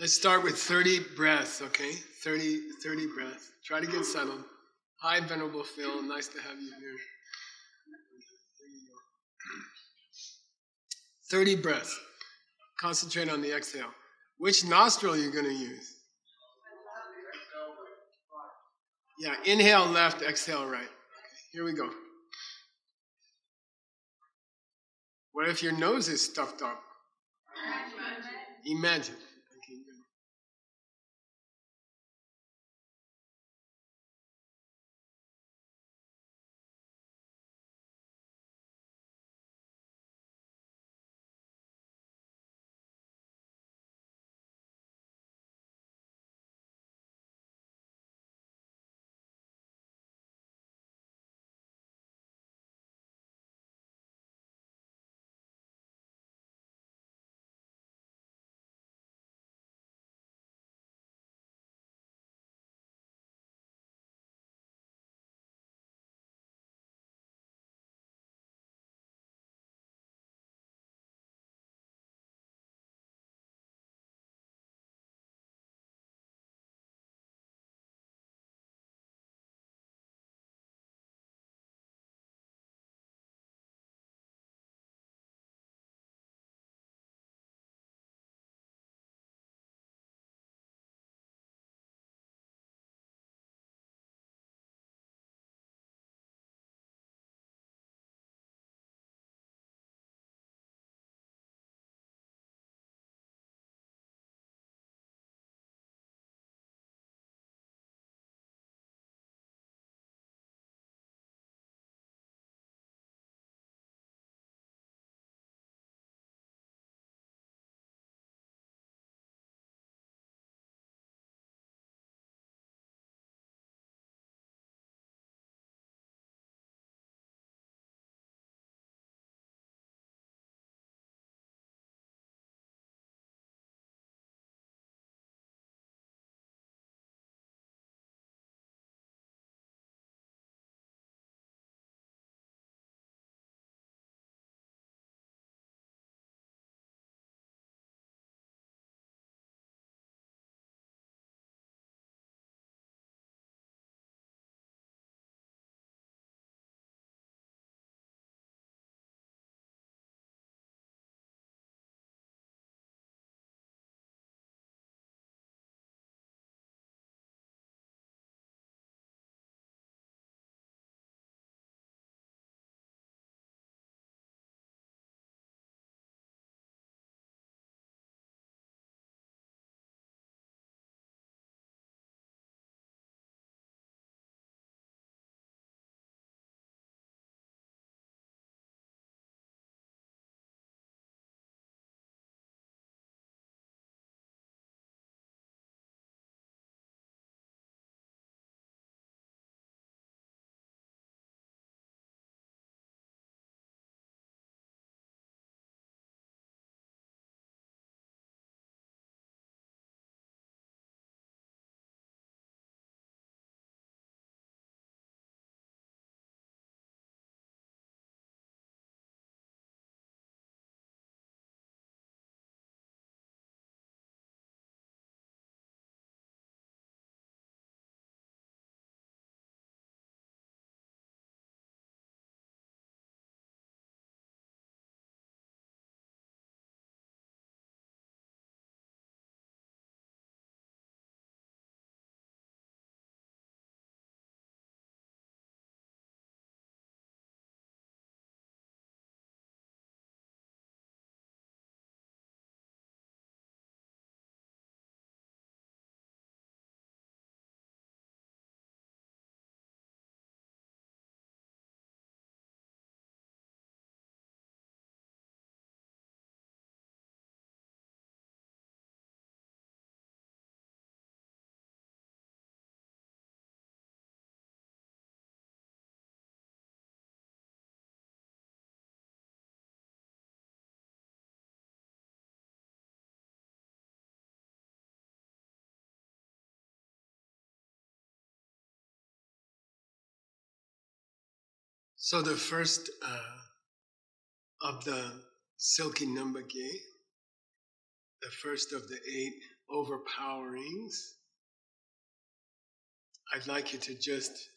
Let's start with 30 breaths, okay? 30 breaths. Try to get settled. Hi, Venerable Phil. Nice to have you here. 30 breaths. Concentrate on the exhale. Which nostril are you going to use? Yeah, inhale left, exhale right. Okay, here we go. What if your nose is stuffed up? Imagine. Okay, good. So the first of the Silky Numbake, the first of the 8 overpowerings, I'd like you to just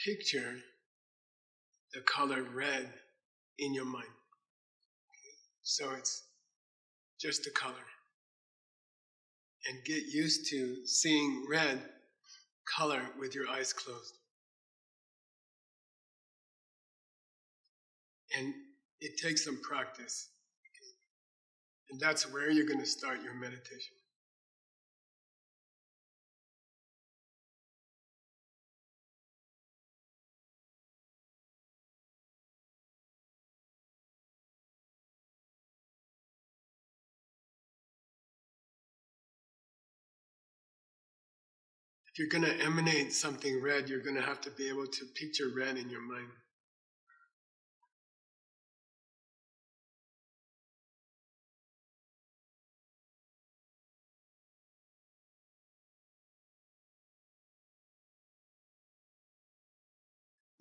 picture the color red in your mind. So it's just a color. And get used to seeing red color with your eyes closed. And it takes some practice. And that's where you're going to start your meditation. If you're going to emanate something red, you're going to have to be able to picture red in your mind.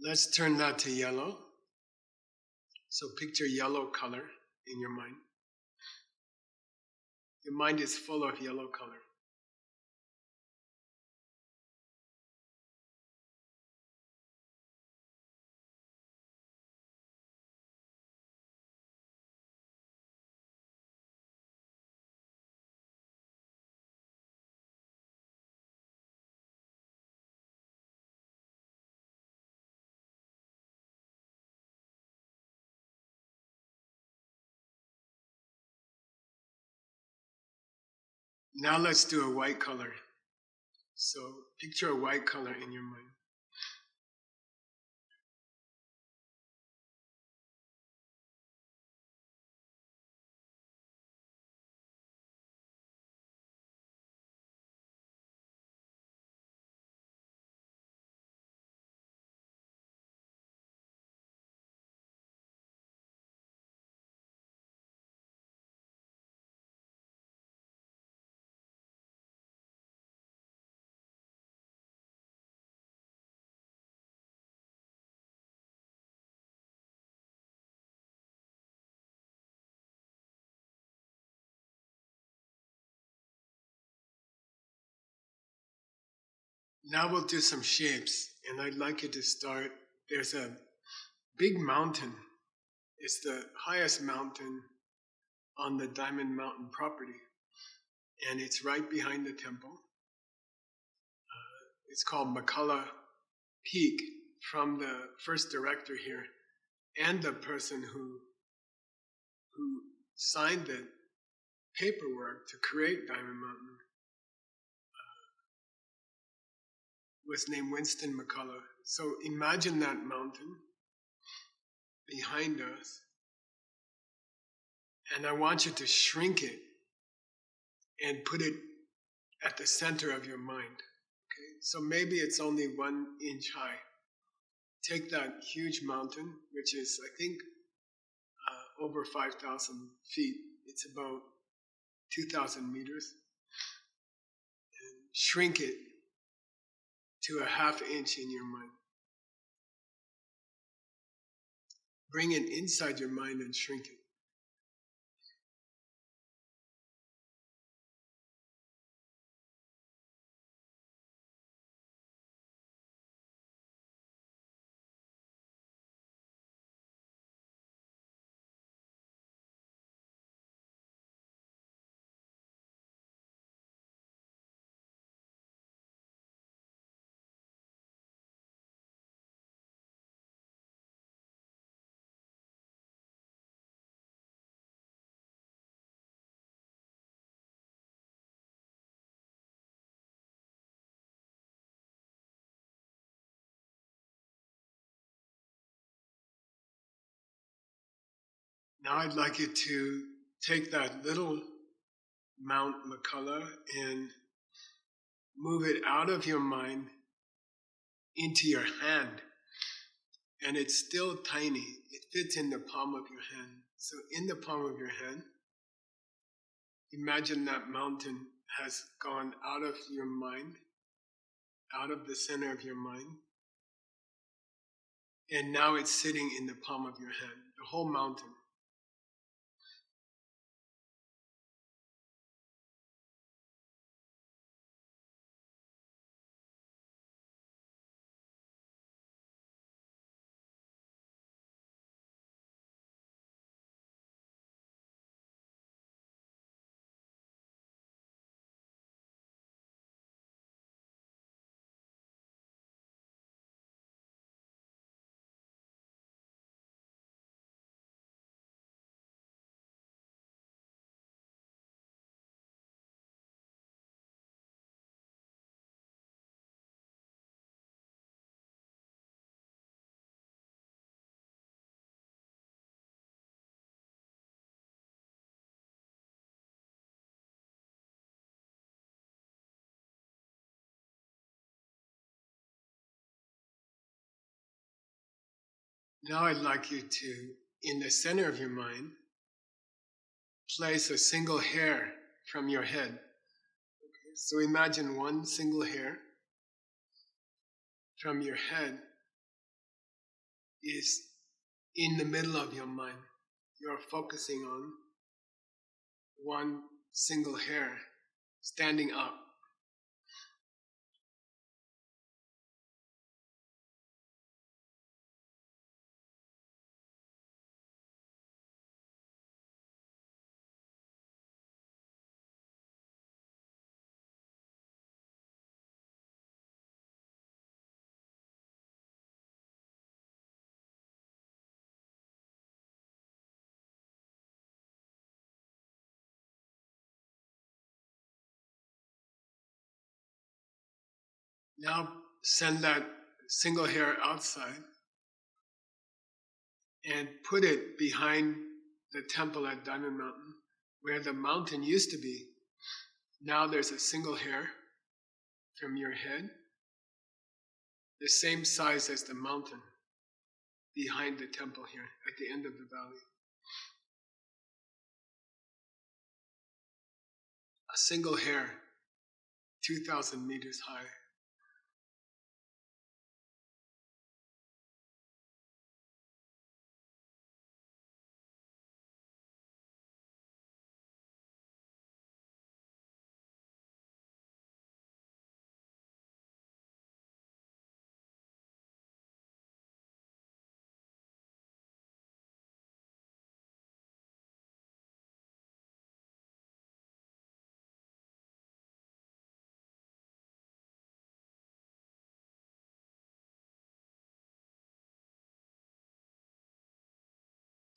Let's turn that to yellow. So picture yellow color in your mind. Your mind is full of yellow color. Now let's do a white color. So picture a white color in your mind. Now we'll do some shapes, and I'd like you to start. There's a big mountain. It's the highest mountain on the Diamond Mountain property, and it's right behind the temple. It's called Makala Peak, from the first director here and the person who signed the paperwork to create Diamond Mountain was named Winston McCullough. So imagine that mountain behind us, and I want you to shrink it and put it at the center of your mind. Okay? So maybe it's only 1 inch high. Take that huge mountain, which is, I think, over 5,000 feet. It's about 2,000 meters. And shrink it to a ½ inch in your mind. Bring it inside your mind and shrink it. Now I'd like you to take that little Mount McCullough and move it out of your mind into your hand. And it's still tiny. It fits in the palm of your hand. So in the palm of your hand, imagine that mountain has gone out of your mind, out of the center of your mind, and now it's sitting in the palm of your hand, the whole mountain. Now I'd like you to, in the center of your mind, place a single hair from your head. So imagine one single hair from your head is in the middle of your mind. You're focusing on one single hair standing up. Now send that single hair outside and put it behind the temple at Diamond Mountain, where the mountain used to be. Now there's a single hair from your head, the same size as the mountain behind the temple here at the end of the valley. A single hair, 2,000 meters high.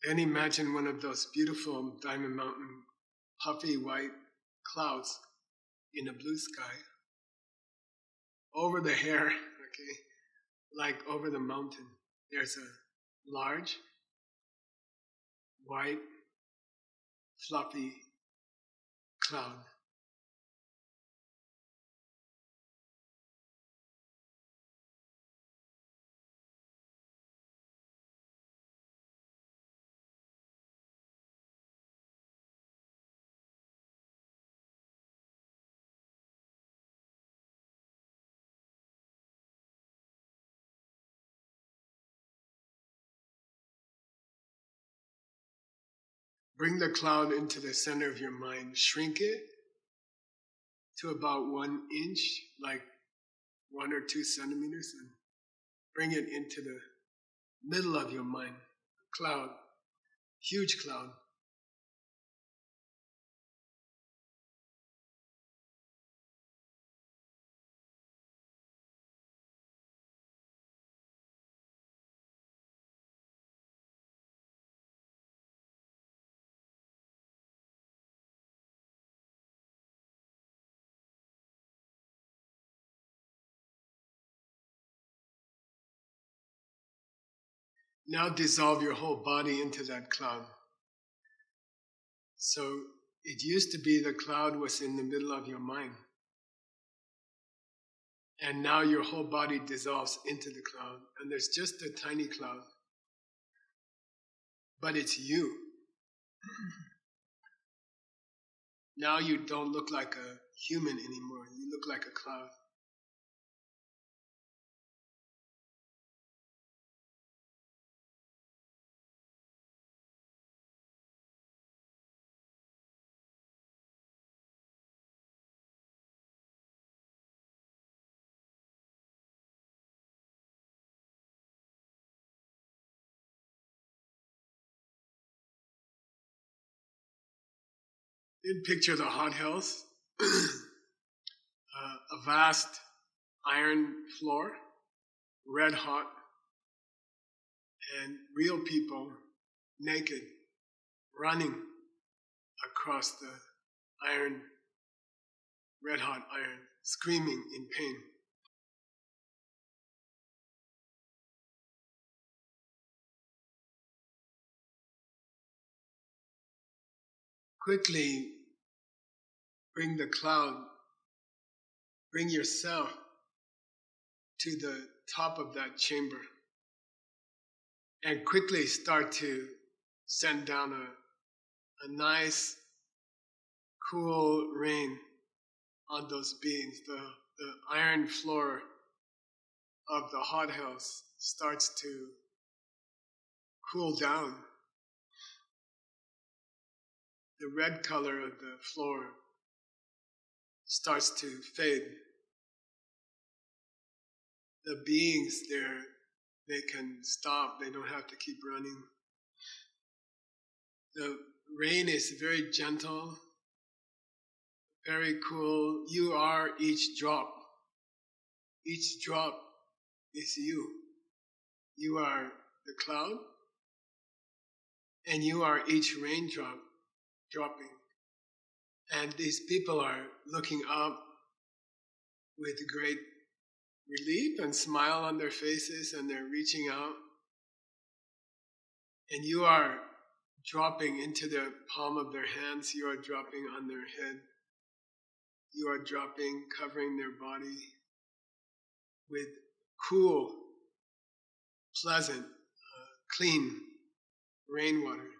Then imagine one of those beautiful Diamond Mountain puffy white clouds in a blue sky over the hair, okay, like over the mountain. There's a large, white, fluffy cloud. Bring the cloud into the center of your mind. Shrink it to about 1 inch, like 1 or 2 centimeters, and bring it into the middle of your mind. Cloud, huge cloud. Now dissolve your whole body into that cloud. So it used to be the cloud was in the middle of your mind. And now your whole body dissolves into the cloud. And there's just a tiny cloud. But it's you. Now you don't look like a human anymore. You look like a cloud. Then picture the hot hills, a vast iron floor, red hot, and real people naked, running across the iron, red hot iron, screaming in pain. Quickly bring the cloud, bring yourself to the top of that chamber and quickly start to send down a nice, cool rain on those beings. The iron floor of the hothouse starts to cool down. The red color of the floor starts to fade. The beings there, they can stop, they don't have to keep running. The rain is very gentle, very cool. You are each drop. Each drop is you. You are the cloud, and you are each raindrop dropping. And these people are looking up with great relief and smile on their faces, and they're reaching out. And you are dropping into the palm of their hands. You are dropping on their head. You are dropping, covering their body with cool, pleasant, clean rainwater.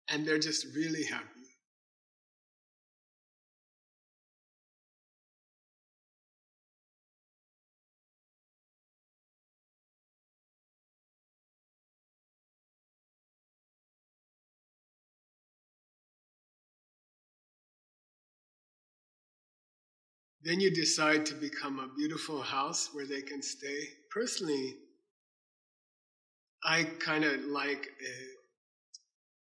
And they're just really happy. Then you decide to become a beautiful house where they can stay. Personally, I kind of like a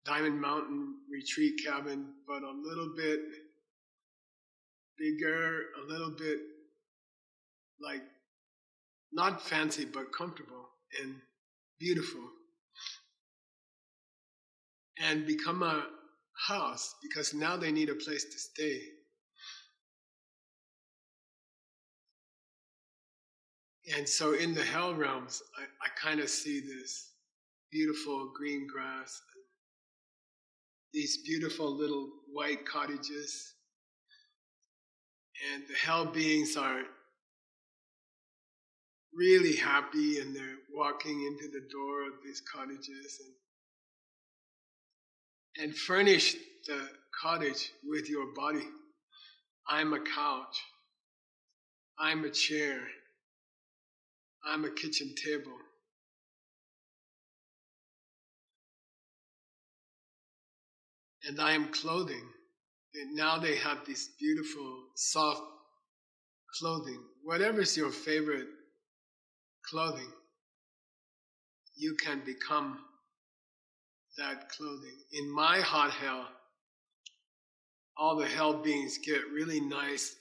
Diamond Mountain retreat cabin, but a little bit bigger, a little bit like not fancy, but comfortable and beautiful. And become a house, because now they need a place to stay. And so in the hell realms, I kind of see this beautiful green grass, these beautiful little white cottages. And the hell beings are really happy, and they're walking into the door of these cottages and furnish the cottage with your body. I'm a couch. I'm a chair. I'm a kitchen table. And I am clothing. And now they have this beautiful, soft clothing. Whatever's your favorite clothing, you can become that clothing. In my hot hell, all the hell beings get really nice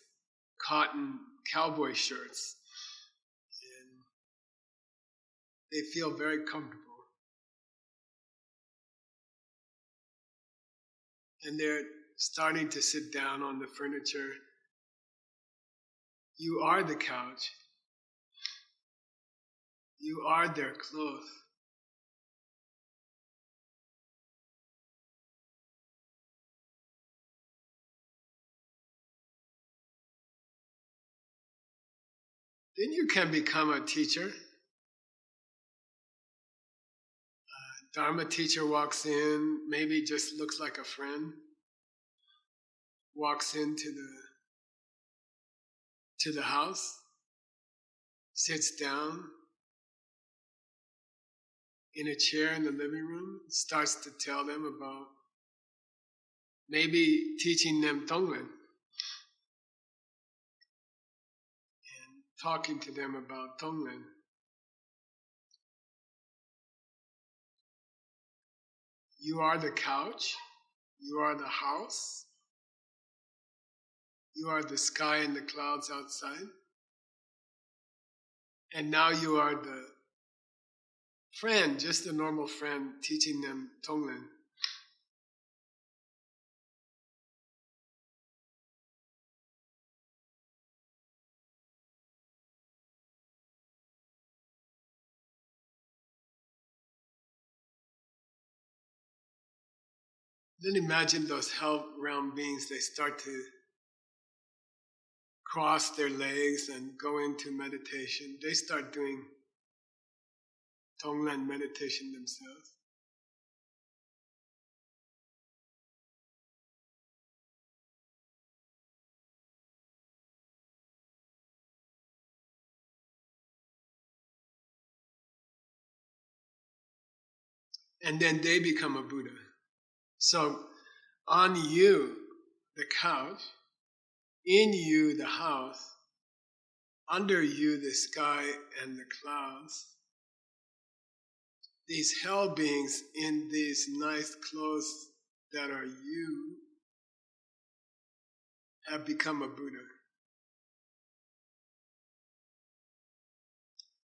cotton cowboy shirts. And they feel very comfortable. And they're starting to sit down on the furniture. You are the couch. You are their clothes. Then you can become a teacher. Dharma teacher walks in, maybe just looks like a friend, walks into the house, sits down in a chair in the living room, starts to tell them about, maybe teaching them tonglen and talking to them about tonglen. You are the couch, you are the house, you are the sky and the clouds outside, and now you are the friend, just a normal friend, teaching them tonglen. Then imagine those hell realm beings, they start to cross their legs and go into meditation. They start doing tonglen meditation themselves. And then they become a Buddha. So on you, the couch, in you, the house, under you, the sky and the clouds, these hell beings in these nice clothes that are you have become a Buddha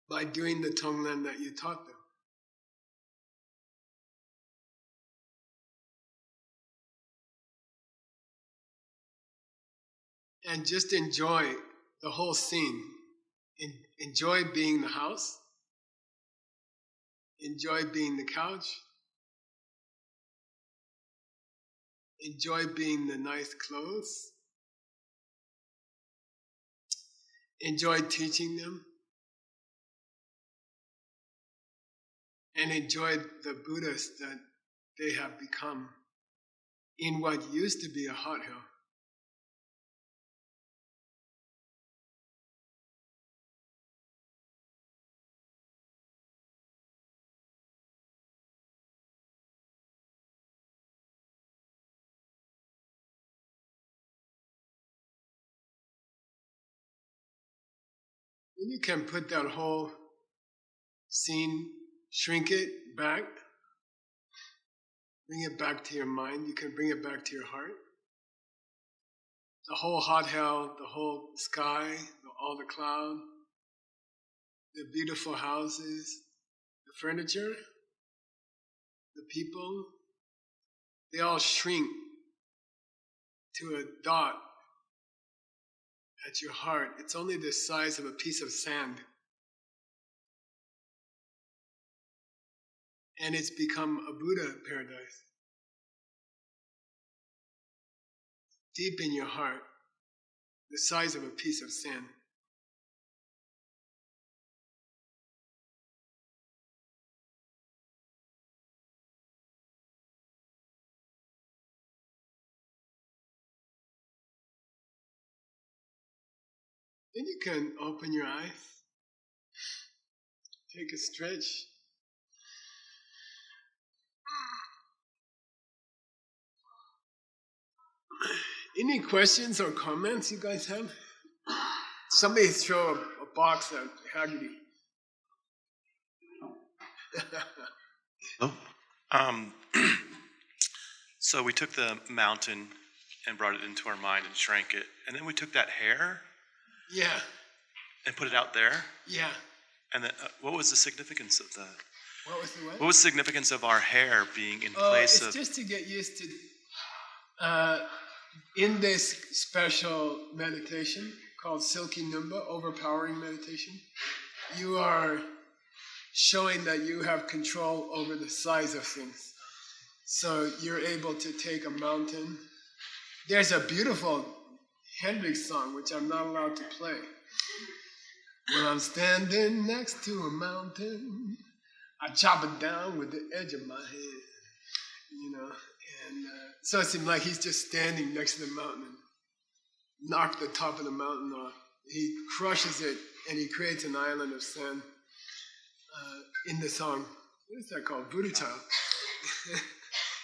by doing the tonglen that you taught them. And just enjoy the whole scene. Enjoy being the house. Enjoy being the couch. Enjoy being the nice clothes. Enjoy teaching them. And enjoy the Buddhas that they have become in what used to be a hot hell. And you can put that whole scene, shrink it back, bring it back to your mind. You can bring it back to your heart. The whole hot hell, the whole sky, all the cloud, the beautiful houses, the furniture, the people, they all shrink to a dot at your heart. It's only the size of a piece of sand. And it's become a Buddha paradise. Deep in your heart, the size of a piece of sand. Then you can open your eyes, take a stretch. Any questions or comments you guys have? Somebody throw a box at Haggerty. Oh. So we took the mountain and brought it into our mind and shrank it. And then we took that hair. Yeah. And put it out there. Yeah. And then, what was the significance of that? What was the what? What was the significance of our hair being in place of... It's just to get used to... in this special meditation called Silky Numba, overpowering meditation, you are showing that you have control over the size of things. So you're able to take a mountain. There's a beautiful Hendrix song, which I'm not allowed to play. When I'm standing next to a mountain, I chop it down with the edge of my head, and so it seemed like he's just standing next to the mountain and knocked the top of the mountain off. He crushes it and he creates an island of sand in the song. What is that called? Buddha Child.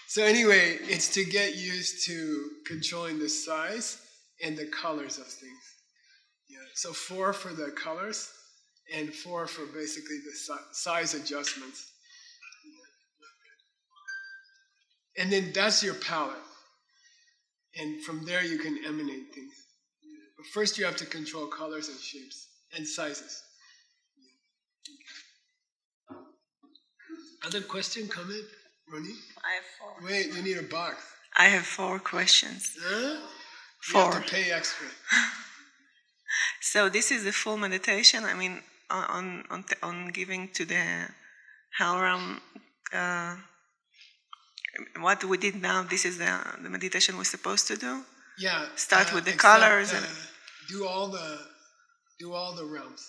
So anyway, it's to get used to controlling the size and the colors of things. Yeah. So 4 for the colors and 4 for basically the size adjustments. And then that's your palette. And from there you can emanate things. But first you have to control colors and shapes and sizes. Other question, comment, Ronnie? I have 4. Wait, you need a box. I have 4 questions. Huh? 4. You have to pay extra. So this is the full meditation. I mean, on giving to the hell realm. What we did now, this is the meditation we're supposed to do? Yeah. Start with the colors. do all the realms.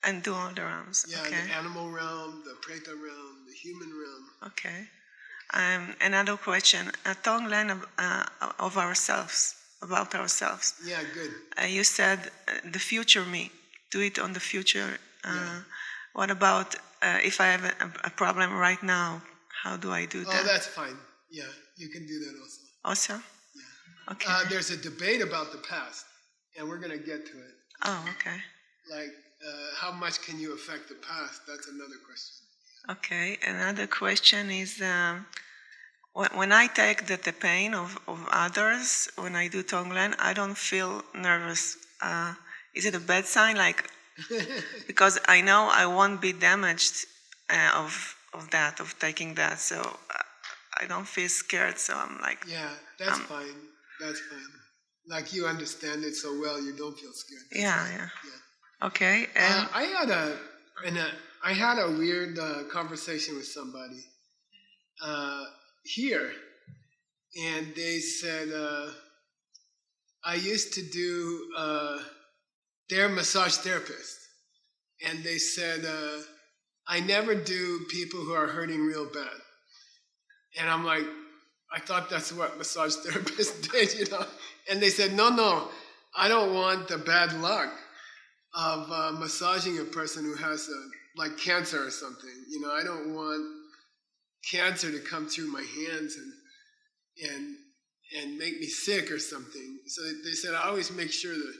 And do all the realms. Yeah, Okay. the animal realm, the preta realm, the human realm. Okay. Another question. A tonglen of ourselves, about ourselves. Yeah, good. You said the future me. Do it on the future. Yeah. What about if I have a problem right now? How do I do that? Oh, that's fine. Yeah, you can do that also. Also? Yeah. Okay. There's a debate about the past, and we're going to get to it. Oh, okay. Like, how much can you affect the past? That's another question. Okay. Another question is when I take the pain of others, when I do tonglen, I don't feel nervous. Is it a bad sign? Like, because I know I won't be damaged of that, of taking that. So I don't feel scared. So I'm like, Yeah, that's fine. That's fine. Like you understand it so well, you don't feel scared. That's yeah, fine. yeah. Okay. And I had a weird conversation with somebody here, and they said I used to do. They're massage therapists, and they said I never do people who are hurting real bad. And I'm like, I thought that's what massage therapists did, you know. And they said, no, I don't want the bad luck of massaging a person who has like cancer or something. You know, I don't want cancer to come through my hands and make me sick or something. So they said, I always make sure that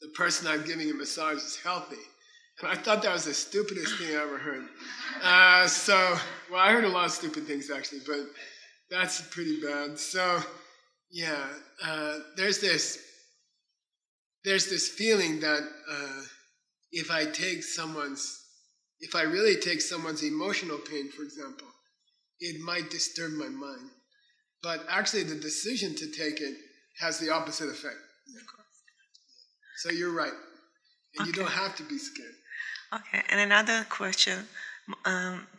the person I'm giving a massage is healthy. And I thought that was the stupidest thing I ever heard. Well, I heard a lot of stupid things actually, but that's pretty bad. So, yeah, there's this feeling that if I really take someone's emotional pain, for example, it might disturb my mind. But actually, the decision to take it has the opposite effect. So you're right. And you don't have to be scared. Okay, and another question.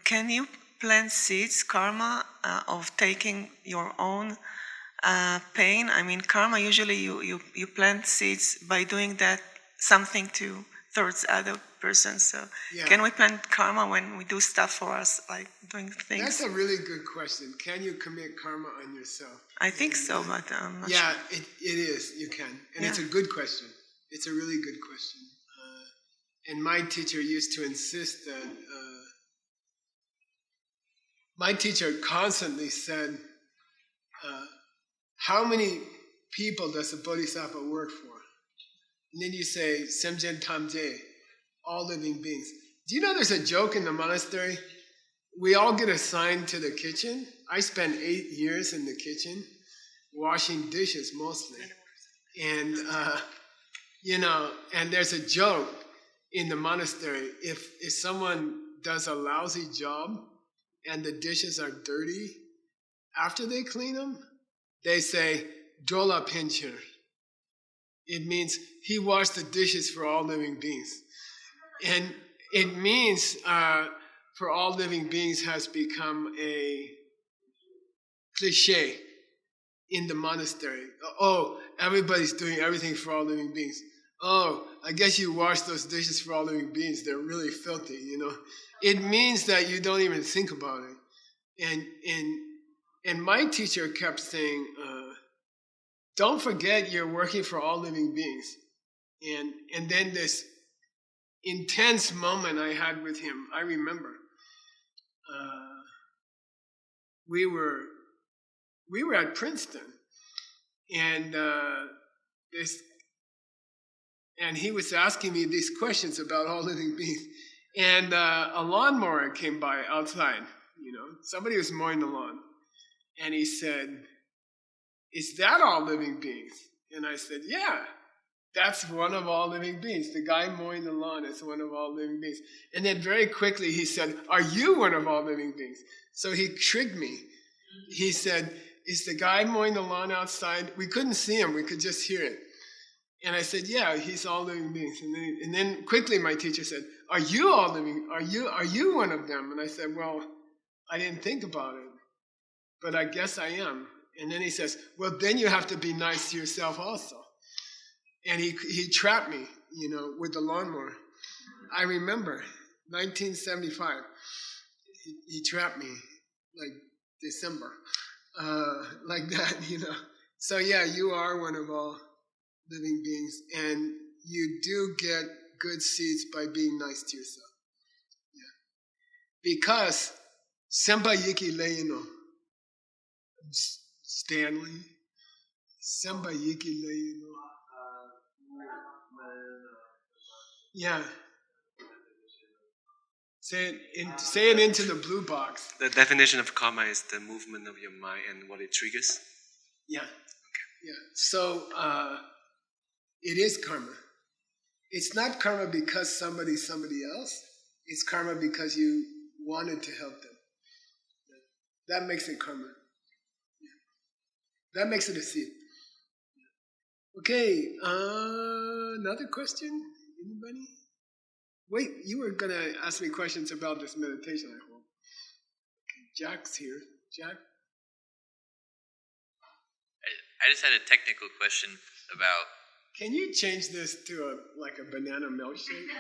Can you plant seeds, karma, of taking your own pain? I mean, karma, usually you plant seeds by doing that something towards other persons. So can we plant karma when we do stuff for us, like doing things? That's a really good question. Can you commit karma on yourself? I think so, but I'm not sure. It is. You can. And it's a good question. It's a really good question. And my teacher used to insist that, my teacher constantly said, how many people does a bodhisattva work for? And then you say, Semjen Tamje, all living beings. Do you know there's a joke in the monastery? We all get assigned to the kitchen. I spent 8 years in the kitchen, washing dishes mostly. And, and there's a joke in the monastery. If someone does a lousy job and the dishes are dirty, after they clean them, they say, Jola Pincher. It means he washed the dishes for all living beings. And it means for all living beings has become a cliche in the monastery. Oh, everybody's doing everything for all living beings. Oh, I guess you wash those dishes for all living beings. They're really filthy, you know. It means that you don't even think about it. And my teacher kept saying, don't forget you're working for all living beings. And then this intense moment I had with him, I remember. We were at Princeton, and he was asking me these questions about all living beings. And a lawnmower came by outside, you know. Somebody was mowing the lawn. And he said, is that all living beings? And I said, yeah, that's one of all living beings. The guy mowing the lawn is one of all living beings. And then very quickly he said, are you one of all living beings? So he tricked me. He said, is the guy mowing the lawn outside? We couldn't see him, we could just hear it. And I said, yeah, he's all living beings. And then quickly my teacher said, are you all living? Are you one of them? And I said, well, I didn't think about it, but I guess I am. And then he says, well, then you have to be nice to yourself also. And he trapped me, with the lawnmower. I remember 1975. He trapped me like December, like that. So yeah, you are one of all living beings, and you do get good seeds by being nice to yourself. Yeah. Because Sempa Yiki Leino, Stanley, Sempa Yiki Leino. Yeah. Say it into the blue box. The definition of karma is the movement of your mind and what it triggers. Yeah. Yeah. So it is karma. It's not karma because somebody else. It's karma because you wanted to help them. That makes it karma. That makes it a seed. Okay. Another question? Anybody? Wait, you were going to ask me questions about this meditation, I hope. Okay, Jack's here. Jack? I just had a technical question about... Can you change this to a banana milkshake?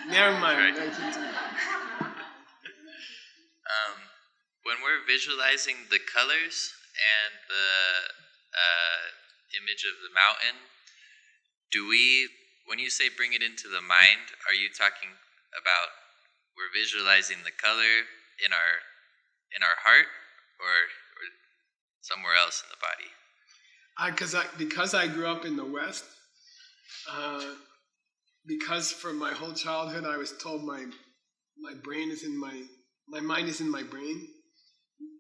Never mind. Right. When we're visualizing the colors and the image of the mountain, when you say bring it into the mind, are you talking about we're visualizing the color in our heart or somewhere else in the body? Because I grew up in the West, because for my whole childhood I was told my brain is in my mind is in my brain.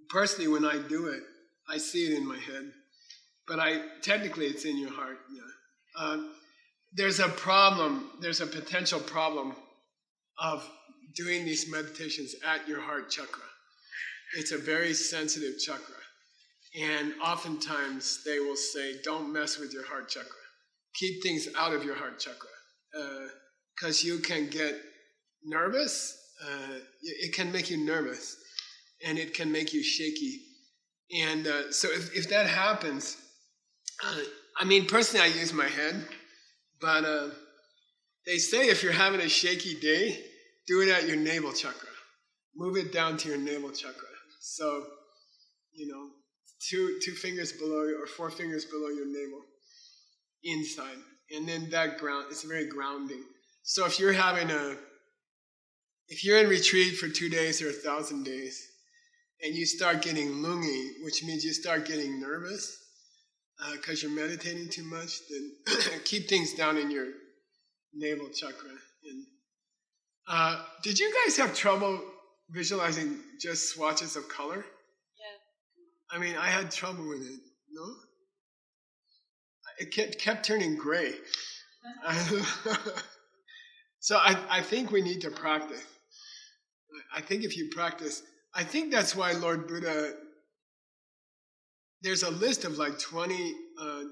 Personally, when I do it, I see it in my head, but technically it's in your heart. Yeah. There's a problem. There's a potential problem of doing these meditations at your heart chakra. It's a very sensitive chakra. And oftentimes they will say, don't mess with your heart chakra. Keep things out of your heart chakra. Because you can get nervous. It can make you nervous. And it can make you shaky. And so if that happens, personally I use my head. But they say if you're having a shaky day, do it at your navel chakra. Move it down to your navel chakra. So, 2 fingers below or 4 fingers below your navel, inside, and then it's very grounding. So if you're in retreat for 2 days or 1,000 days, and you start getting lungi, which means you start getting nervous because you're meditating too much, then keep things down in your navel chakra. And did you guys have trouble visualizing just swatches of color? I had trouble with it, no? It kept turning gray. So I think we need to practice. I think if you practice, I think that's why Lord Buddha, there's a list of 20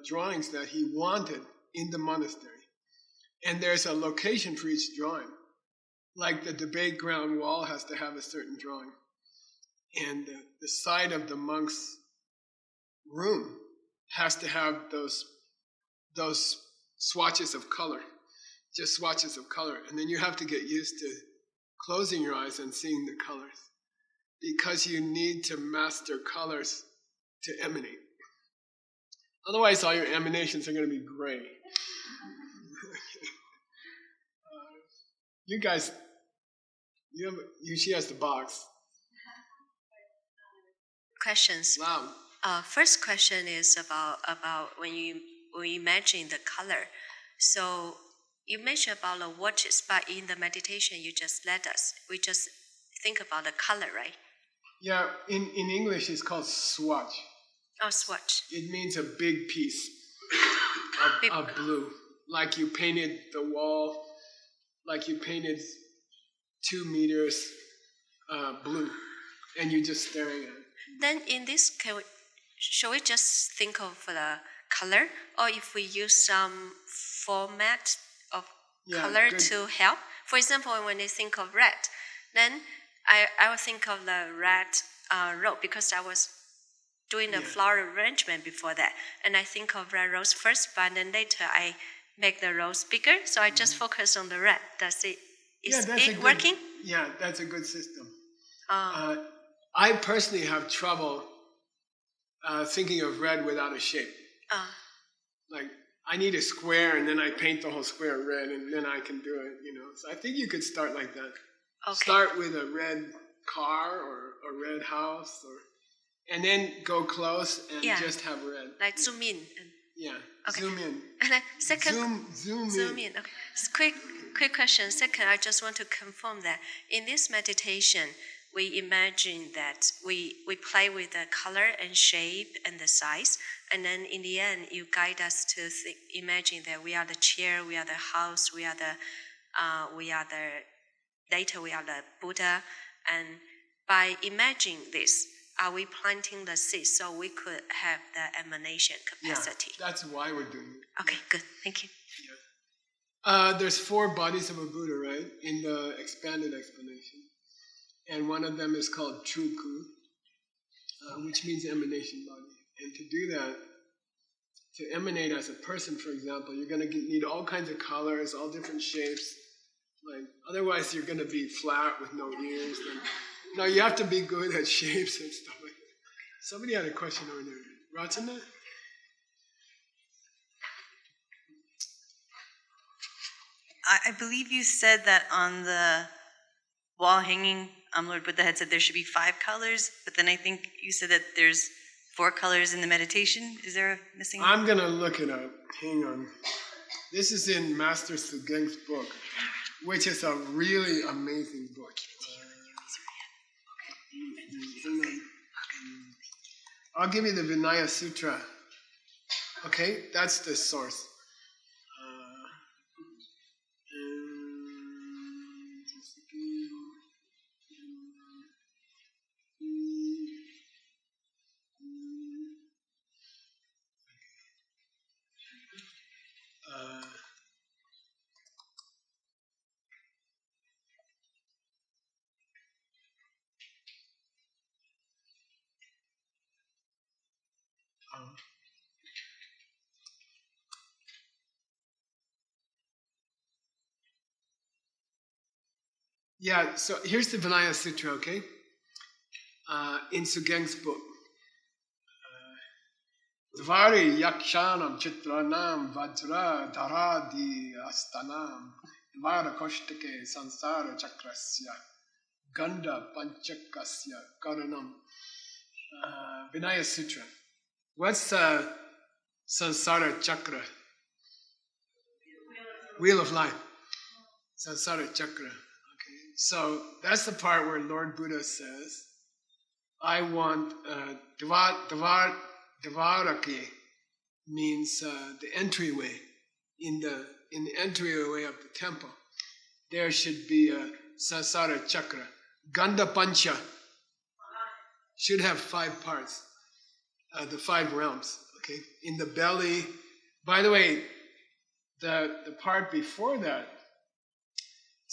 drawings that he wanted in the monastery. And there's a location for each drawing. Like the debate ground wall has to have a certain drawing. And the side of the monk's room has to have those swatches of color, just swatches of color. And then you have to get used to closing your eyes and seeing the colors, because you need to master colors to emanate. Otherwise, all your emanations are going to be gray. You guys, she has the box. Questions. Wow. First question is about when you imagine the color. So you mentioned about the watches, but in the meditation you just we just think about the color, right? Yeah, in English it's called swatch. Oh, swatch. It means a big piece of blue. Like you painted the wall, like you painted 2 meters blue, and you're just staring at it. Then in this case, should we just think of the color, or if we use some format of color to help? For example, when I think of red, then I will think of the red robe, because I was doing a Yeah. flower arrangement before that, and I think of red rose first, but then later I make the rose bigger, so I just focus on the red. Is that's a it good, working? Yeah, that's a good system. Uh, I personally have trouble thinking of red without a shape. Like, I need a square, and then I paint the whole square red, and then I can do it, So I think you could start like that. okay. Start with a red car or a red house, and then go close and just have red. Like zoom in. Yeah, Okay. zoom in. And then second, Zoom in. Okay. Quick question. Second, I just want to confirm that in this meditation, we imagine that we play with the color and shape and the size, and then in the end, you guide us to imagine that we are the chair, we are the house, we are the later we are the Buddha, and by imagining this, are we planting the seed so we could have the emanation capacity? Yeah, that's why we're doing it. Okay, good. Thank you. There's 4 bodies of a Buddha, right, in the expanded explanation. And one of them is called Truku, which means emanation body. And to do that, to emanate as a person, for example, you're going to need all kinds of colors, all different shapes. Like, otherwise, you're going to be flat with no ears. No, you have to be good at shapes and stuff like that. Somebody had a question over there. Rachana? I believe you said that on the wall hanging, Lord Buddha had said there should be 5 colors, but then I think you said that there's 4 colors in the meditation. Is there a missing? I'm going to look it up. Hang on. This is in Master Sugeng's book, which is a really amazing book. I'll give you the Vinaya Sutra. Okay, that's the source. Yeah, so here's the Vinaya Sutra, okay? In Sugeng's book. Dvari yakshanam chitranam vajra dharadi astanam vara koshtake sansara chakrasya ganda panchakasya karanam. Vinaya Sutra. What's sansara chakra? Wheel of life. Sansara chakra. So that's the part where Lord Buddha says, I want Dvaraki means the entryway. In the entryway of the temple, there should be a Sansara chakra. Ganda Pancha should have 5 parts, the 5 realms. Okay, in the belly. By the way, the part before that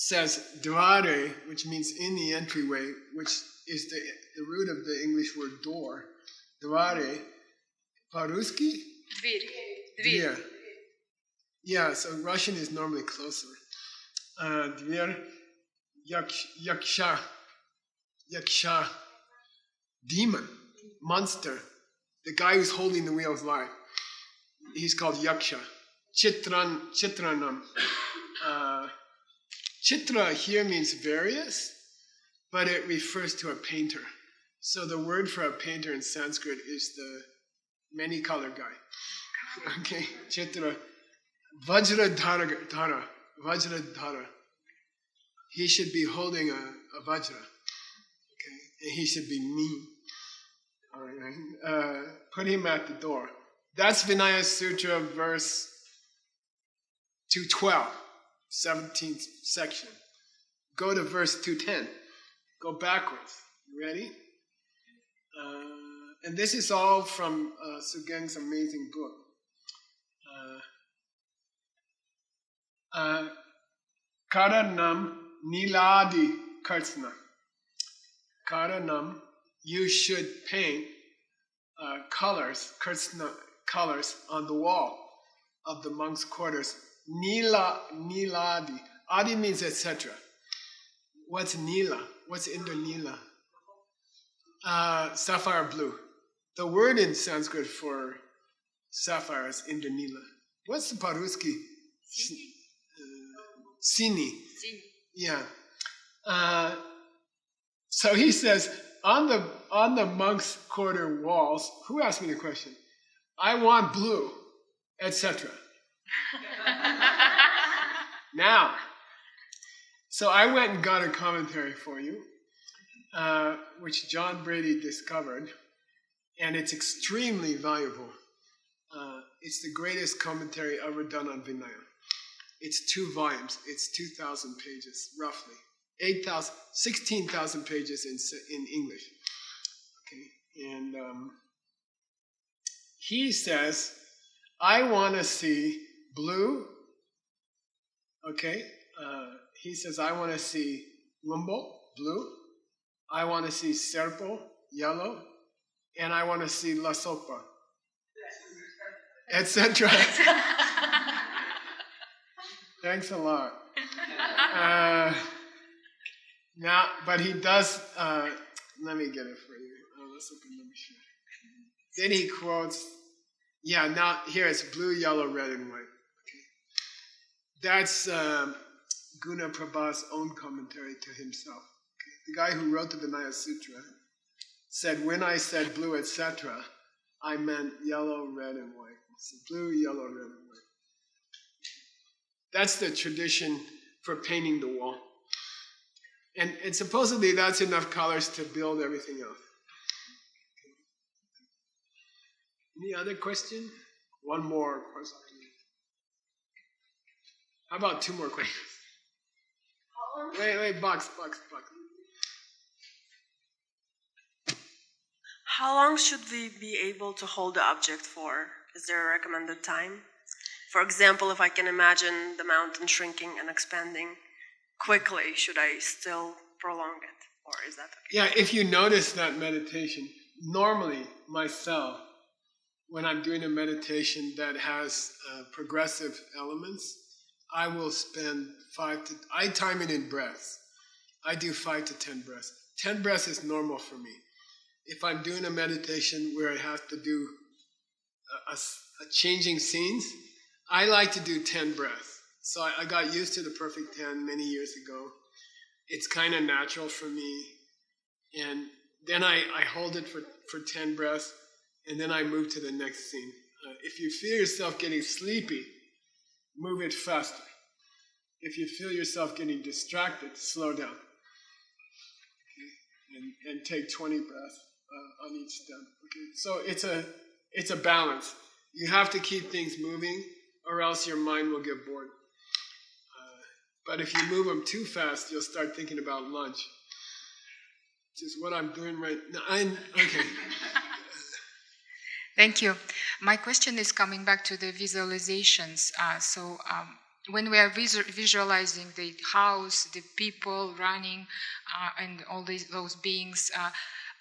says dvare, which means in the entryway, which is the root of the English word door. Dvare, по-русски? Dvir. Yeah, so Russian is normally closer. Dvir, yaksha, demon, monster. The guy who's holding the wheel of life. He's called yaksha. Chitranam. Chitra here means various, but it refers to a painter. So the word for a painter in Sanskrit is the many-color guy. Okay, Chitra. Vajradhara. He should be holding a vajra. Okay, and he should be mean. All right. Put him at the door. That's Vinaya Sutra, verse 212. 17th section. Go to verse 210. Go backwards. You ready? And this is all from Sugeng's amazing book. Karanam Niladi Kartsna. Karanam, you should paint colors, Krishna colors on the wall of the monks' quarters. Niladi. Adi means etc. What's Nila? What's Indo Nila? Sapphire blue. The word in Sanskrit for sapphire is Indo Nila. What's the Paruski? Sini. Yeah. So he says, on the monks' quarter walls, who asked me the question? I want blue, etc. Now, so I went and got a commentary for you, which John Brady discovered, and it's extremely valuable. It's the greatest commentary ever done on Vinaya. It's 2 volumes. It's 2,000 pages, roughly. 16,000 pages in English. Okay, and he says, I want to see blue. Okay, he says, I want to see lumbo, blue. I want to see serpo, yellow, and I want to see la sopa, etc. Thanks a lot. Now, but he does, let me get it for you. Let's open the machine. Then he quotes, yeah, now here it's blue, yellow, red, and white. Okay. That's Guna Prabha's own commentary to himself. Okay. The guy who wrote the Vinaya Sutra said, when I said blue, etc., I meant yellow, red, and white. So blue, yellow, red, and white. That's the tradition for painting the wall. And supposedly that's enough colors to build everything else. Okay. Any other question? One more question. How about 2 more questions? Wait, box. How long should we be able to hold the object for? Is there a recommended time? For example, if I can imagine the mountain shrinking and expanding quickly, should I still prolong it? Or is that okay? Yeah, if you notice that meditation, normally myself, when I'm doing a meditation that has progressive elements, I will spend I time it in breaths. I do 5 to 10 breaths. 10 breaths is normal for me. If I'm doing a meditation where I have to do a changing scenes, I like to do 10 breaths. So I got used to the perfect 10 many years ago. It's kind of natural for me. And then I hold it for 10 breaths, and then I move to the next scene. If you feel yourself getting sleepy, move it faster. If you feel yourself getting distracted, slow down. Okay? And take 20 breaths on each step. Okay? So it's a balance. You have to keep things moving, or else your mind will get bored. But if you move them too fast, you'll start thinking about lunch. Which is what I'm doing right now. Okay. Thank you. My question is coming back to the visualizations. When we are visualizing the house, the people running, and all those beings,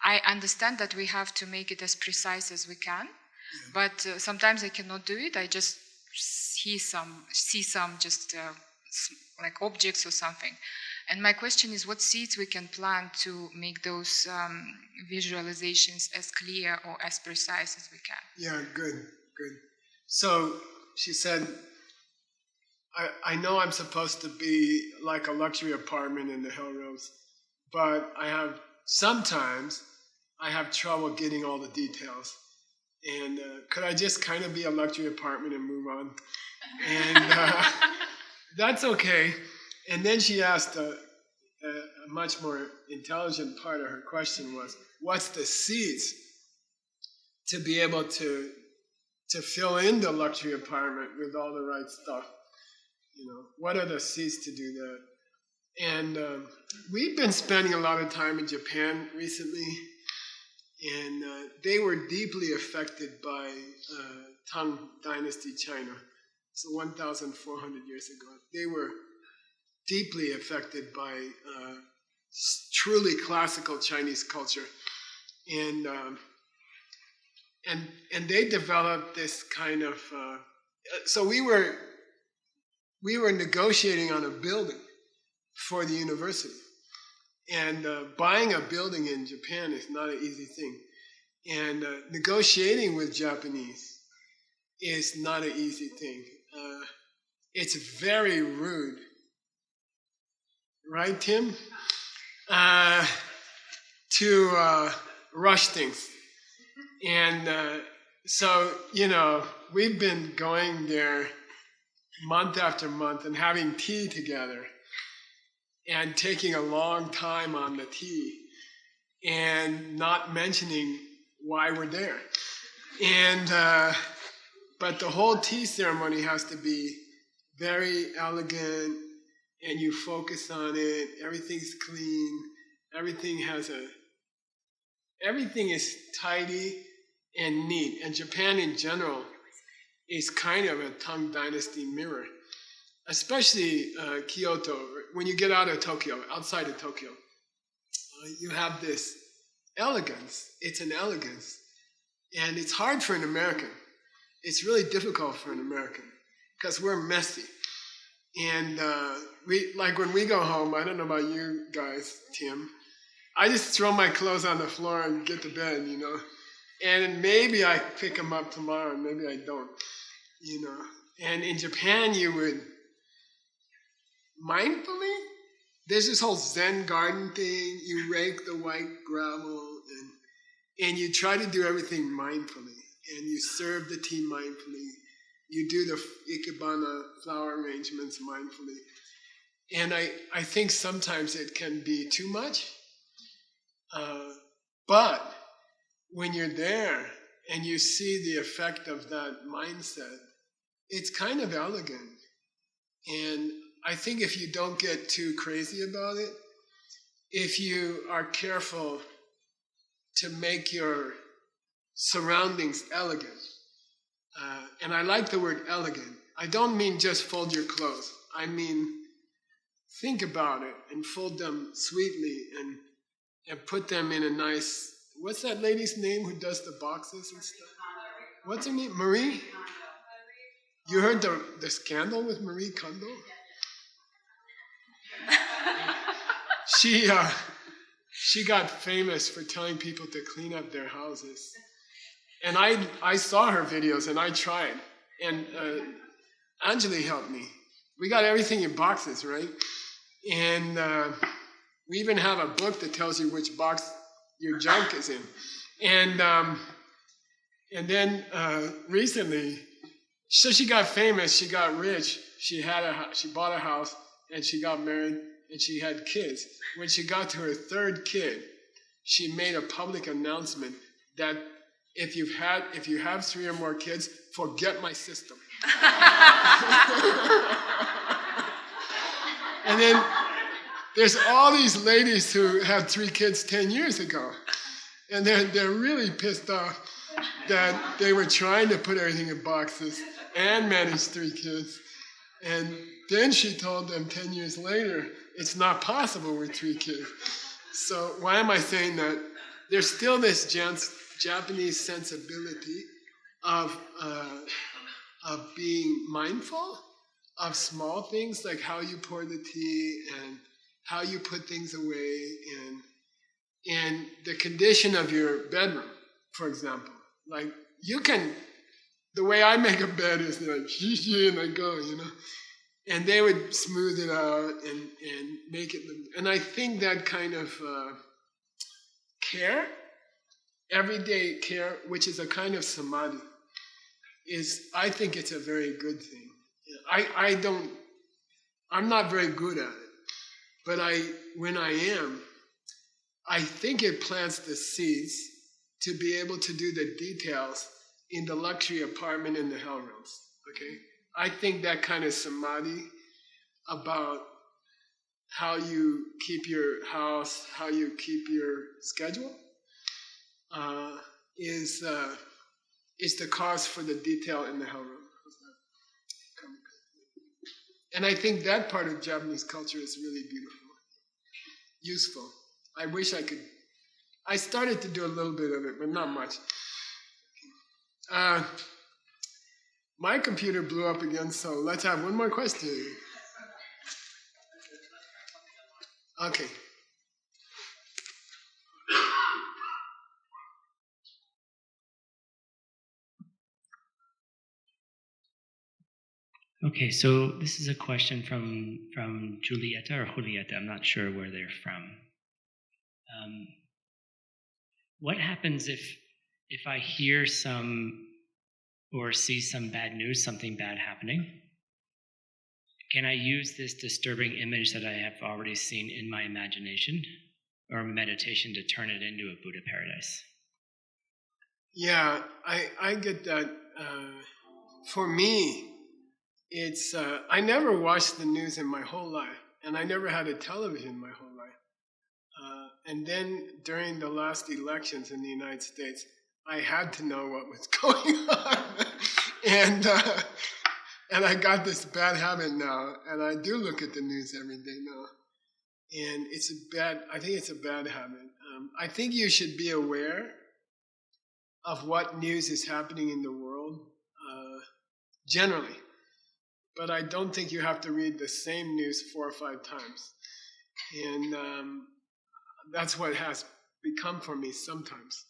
I understand that we have to make it as precise as we can. Yeah. But sometimes I cannot do it. I just see some just like objects or something. And my question is, what seeds we can plant to make those visualizations as clear or as precise as we can? Yeah, good. So she said, I know I'm supposed to be like a luxury apartment in the Hill Roads, but sometimes I have trouble getting all the details. And could I just kind of be a luxury apartment and move on? And that's okay. And then she asked a much more intelligent part of her question was, what's the seeds to be able to fill in the luxury apartment with all the right stuff? What are the seeds to do that? And we've been spending a lot of time in Japan recently, and they were deeply affected by Tang Dynasty China. So 1,400 years ago, they were deeply affected by truly classical Chinese culture. And and they developed this kind of. So we were negotiating on a building for the university, and buying a building in Japan is not an easy thing, and negotiating with Japanese is not an easy thing. It's very rude, right, Tim? To rush things. And so, we've been going there month after month and having tea together and taking a long time on the tea and not mentioning why we're there. And but the whole tea ceremony has to be very elegant, and you focus on it. Everything's clean. Everything is tidy and neat. And Japan in general is kind of a Tang Dynasty mirror, especially Kyoto. When you get out of Tokyo, outside of Tokyo, you have this elegance. It's an elegance. And it's hard for an American. It's really difficult for an American because we're messy. And when we go home, I don't know about you guys, Tim, I just throw my clothes on the floor and get to bed, And maybe I pick them up tomorrow, and maybe I don't, And in Japan, you would mindfully, there's this whole Zen garden thing. You rake the white gravel, and you try to do everything mindfully. And you serve the tea mindfully. You do the ikebana flower arrangements mindfully. And I think sometimes it can be too much. But when you're there and you see the effect of that mindset, it's kind of elegant. And I think if you don't get too crazy about it, if you are careful to make your surroundings elegant, and I like the word elegant. I don't mean just fold your clothes. I mean think about it and fold them sweetly and put them in a nice, what's that lady's name who does the boxes and stuff? What's her name? Marie? You heard the scandal with Marie Kondo? She got famous for telling people to clean up their houses. And I saw her videos and I tried. And Anjali helped me. We got everything in boxes, right? And we even have a book that tells you which box your junk is in. And then recently, so she got famous, she got rich, she bought a house, and she got married, and she had kids. When she got to her third kid, she made a public announcement that if you have 3 or more kids, forget my system. And then there's all these ladies who had 3 kids 10 years ago, and they're really pissed off that they were trying to put everything in boxes and manage 3 kids. And then she told them 10 years later, it's not possible with 3 kids. So why am I saying that? There's still this Japanese sensibility of being mindful of small things, like how you pour the tea and how you put things away, and the condition of your bedroom, for example. Like the way I make a bed is like, and I go, and they would smooth it out and make it, and I think that kind of care, everyday care, which is a kind of samadhi, I think it's a very good thing. I'm not very good at it, but when I am, I think it plants the seeds to be able to do the details in the luxury apartment in the hell realms, okay? I think that kind of samadhi about how you keep your house, how you keep your schedule, is the cause for the detail in the hell realm. And I think that part of Japanese culture is really beautiful, useful. I wish I could. I started to do a little bit of it, but not much. My computer blew up again, so let's have one more question. Okay. Okay, so this is a question from Julieta or Julieta. I'm not sure where they're from. What happens if I hear some or see some bad news, something bad happening? Can I use this disturbing image that I have already seen in my imagination or meditation to turn it into a Buddha paradise? Yeah, I get that. For me, it's I never watched the news in my whole life, and I never had a television my whole life. And then during the last elections in the United States, I had to know what was going on, and I got this bad habit now, and I do look at the news every day now, and I think it's a bad habit. I think you should be aware of what news is happening in the world, generally. But I don't think you have to read the same news 4 or 5 times. And that's what has become for me sometimes.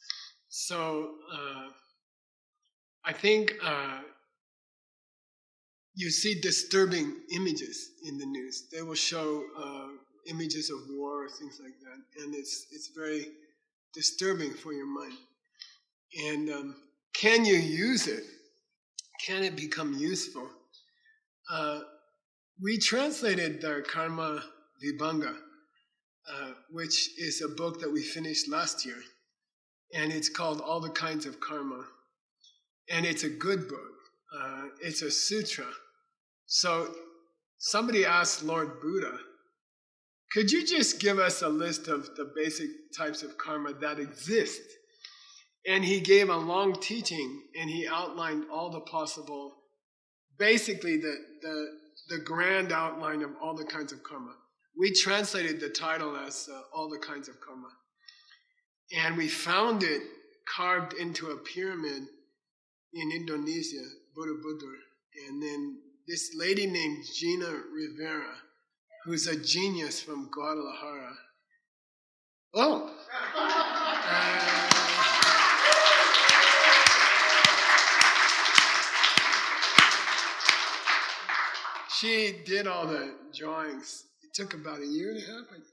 So I think you see disturbing images in the news. They will show images of war or things like that. And it's very disturbing for your mind. And can you use it? Can it become useful? We translated the Karma Vibhanga, which is a book that we finished last year. And it's called All the Kinds of Karma. And it's a good book. It's a sutra. So somebody asked Lord Buddha, could you just give us a list of the basic types of karma that exist? And he gave a long teaching, and he outlined all the possible, basically the grand outline of all the kinds of karma. We translated the title as All the Kinds of Karma. And we found it carved into a pyramid in Indonesia, Borobudur. And then this lady named Gina Rivera, who's a genius from Guadalajara. Oh! She did all the drawings. It took about 1.5 years, I think.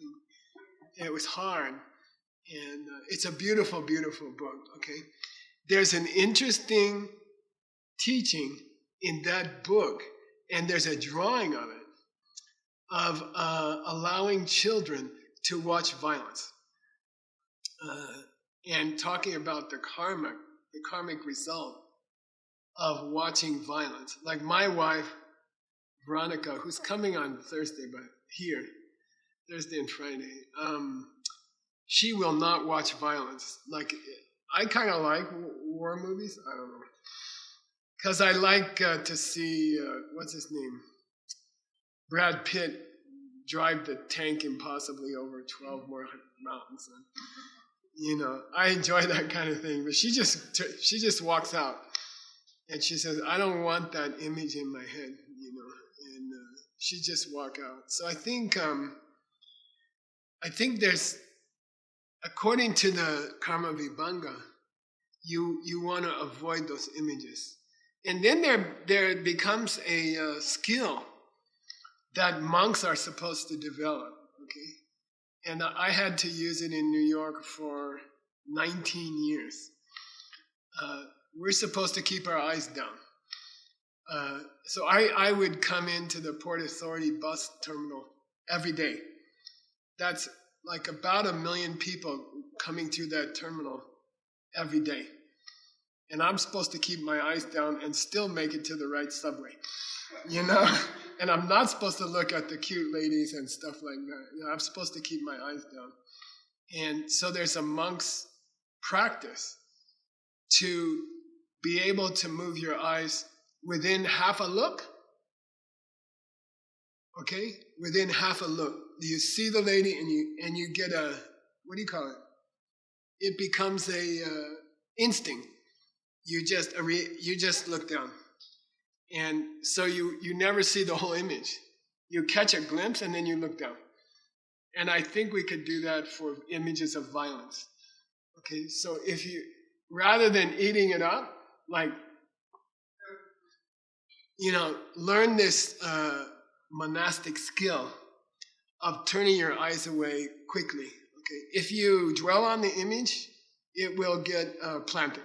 It was hard. And it's a beautiful, beautiful book, okay? There's an interesting teaching in that book, and there's a drawing of it, of allowing children to watch violence. And talking about the karmic result of watching violence. Like my wife, Veronica, who's coming on Thursday, but here, Thursday and Friday, she will not watch violence. Like, I kind of like war movies. I don't know. Because I like to see, what's his name? Brad Pitt drive the tank impossibly over 12 more mountains. And, you know, I enjoy that kind of thing. But she just walks out. And she says, I don't want that image in my head, you know. And she just walk out. So I think there's, according to the Karma Vibhanga, you want to avoid those images. And then there becomes a skill that monks are supposed to develop, okay? And I had to use it in New York for 19 years. We're supposed to keep our eyes down. So I would come into the Port Authority bus terminal every day. That's like about 1 million people coming through that terminal every day. And I'm supposed to keep my eyes down and still make it to the right subway, you know? And I'm not supposed to look at the cute ladies and stuff like that. You know, I'm supposed to keep my eyes down. And so there's a monk's practice to be able to move your eyes within half a look, okay? Within half a look. You see the lady and you get a, what do you call it? It becomes a instinct. you just look down. And so you never see the whole image. You catch a glimpse and then you look down. And I think we could do that for images of violence. Okay, so if you, rather than eating it up, like, learn this monastic skill of turning your eyes away quickly. Okay, if you dwell on the image, it will get planted.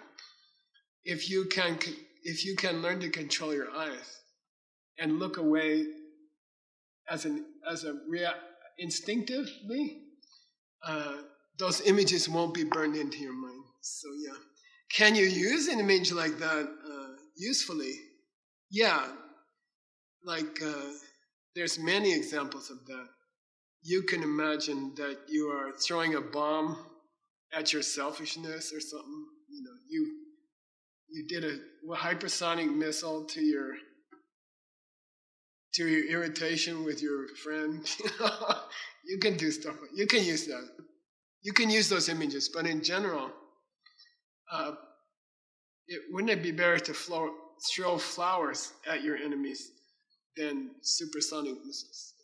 If you can learn to control your eyes and look away instinctively, those images won't be burned into your mind. So yeah, can you use an image like that usefully? Yeah, like there's many examples of that. You can imagine that you are throwing a bomb at your selfishness or something. You did a hypersonic missile to your irritation with your friend. You can do stuff. You can use that. You can use those images, but in general, wouldn't it be better to throw flowers at your enemies than supersonic missiles?